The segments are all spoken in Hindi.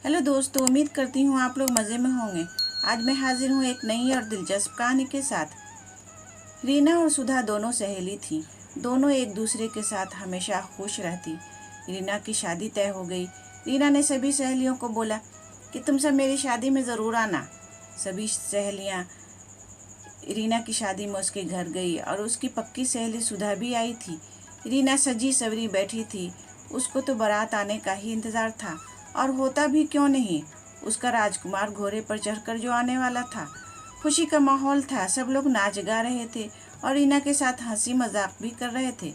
हेलो दोस्तों, उम्मीद करती हूँ आप लोग मज़े में होंगे। आज मैं हाजिर हूँ एक नई और दिलचस्प कहानी के साथ। रीना और सुधा दोनों सहेली थीं। दोनों एक दूसरे के साथ हमेशा खुश रहती। रीना की शादी तय हो गई। रीना ने सभी सहेलियों को बोला कि तुम सब मेरी शादी में ज़रूर आना। सभी सहेलियाँ रीना की शादी में उसके घर गई और उसकी पक्की सहेली सुधा भी आई थी। रीना सजी सवरी बैठी थी। उसको तो बारात आने का ही इंतज़ार था, और होता भी क्यों नहीं, उसका राजकुमार घोड़े पर चढ़कर जो आने वाला था। खुशी का माहौल था, सब लोग नाच गा रहे थे और रीना के साथ हंसी मजाक भी कर रहे थे।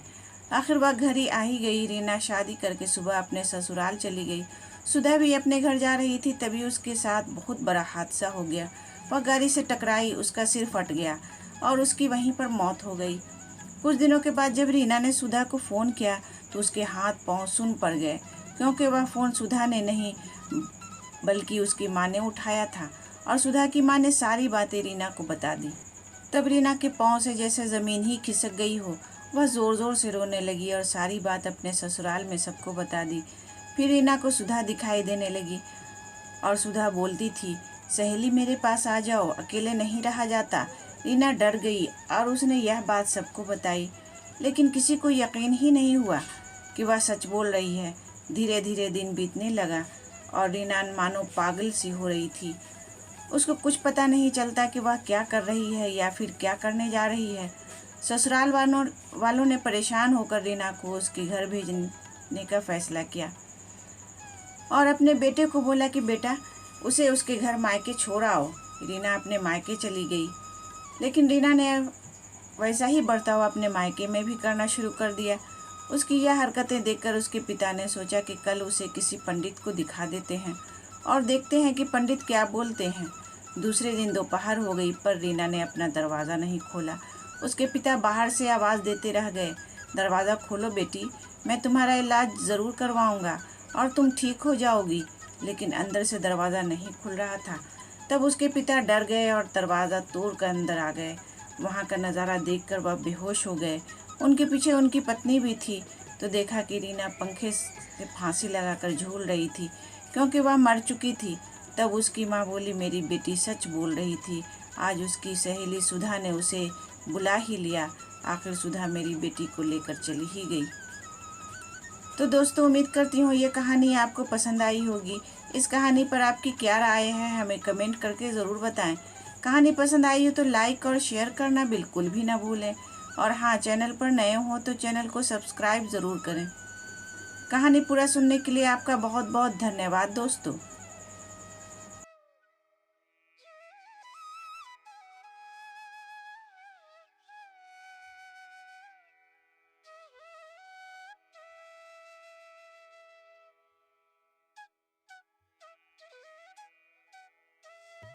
आखिर वह घर ही आ ही गई। रीना शादी करके सुबह अपने ससुराल चली गई। सुधा भी अपने घर जा रही थी, तभी उसके साथ बहुत बड़ा हादसा हो गया। वह गाड़ी से टकराई, उसका सिर फट गया और उसकी वहीं पर मौत हो गई। कुछ दिनों के बाद जब रीना ने सुधा को फ़ोन किया तो उसके हाथ पांव सुन पड़ गए, क्योंकि वह फ़ोन सुधा ने नहीं बल्कि उसकी माँ ने उठाया था। और सुधा की माँ ने सारी बातें रीना को बता दी। तब रीना के पाँव से जैसे ज़मीन ही खिसक गई हो। वह ज़ोर ज़ोर से रोने लगी और सारी बात अपने ससुराल में सबको बता दी। फिर रीना को सुधा दिखाई देने लगी और सुधा बोलती थी, सहेली मेरे पास आ जाओ, अकेले नहीं रहा जाता। रीना डर गई और उसने यह बात सबको बताई, लेकिन किसी को यकीन ही नहीं हुआ कि वह सच बोल रही है। धीरे धीरे दिन बीतने लगा और रीना मानो पागल सी हो रही थी। उसको कुछ पता नहीं चलता कि वह क्या कर रही है या फिर क्या करने जा रही है। ससुराल वालों ने परेशान होकर रीना को उसके घर भेजने का फैसला किया और अपने बेटे को बोला कि बेटा, उसे उसके घर मायके छोड़ आओ। रीना अपने मायके चली गई, लेकिन रीना ने वैसा ही बर्ताव अपने मायके में भी करना शुरू कर दिया। उसकी यह हरकतें देखकर उसके पिता ने सोचा कि कल उसे किसी पंडित को दिखा देते हैं और देखते हैं कि पंडित क्या बोलते हैं। दूसरे दिन दोपहर हो गई, पर रीना ने अपना दरवाज़ा नहीं खोला। उसके पिता बाहर से आवाज़ देते रह गए, दरवाज़ा खोलो बेटी, मैं तुम्हारा इलाज ज़रूर करवाऊँगा और तुम ठीक हो जाओगी। लेकिन अंदर से दरवाज़ा नहीं खुल रहा था। तब उसके पिता डर गए और दरवाज़ा तोड़ कर अंदर आ गए। वहाँ का नज़ारा देखकर वह बेहोश हो गए। उनके पीछे उनकी पत्नी भी थी, तो देखा कि रीना पंखे से फांसी लगाकर झूल रही थी, क्योंकि वह मर चुकी थी। तब उसकी माँ बोली, मेरी बेटी सच बोल रही थी। आज उसकी सहेली सुधा ने उसे बुला ही लिया। आखिर सुधा मेरी बेटी को लेकर चली ही गई। तो दोस्तों, उम्मीद करती हूँ ये कहानी आपको पसंद आई होगी। इस कहानी पर आपकी क्या राय है, हमें कमेंट करके ज़रूर बताएं। कहानी पसंद आई हो तो लाइक और शेयर करना बिल्कुल भी ना भूलें। और हाँ, चैनल पर नए हो तो चैनल को सब्सक्राइब ज़रूर करें। कहानी पूरा सुनने के लिए आपका बहुत बहुत धन्यवाद दोस्तों।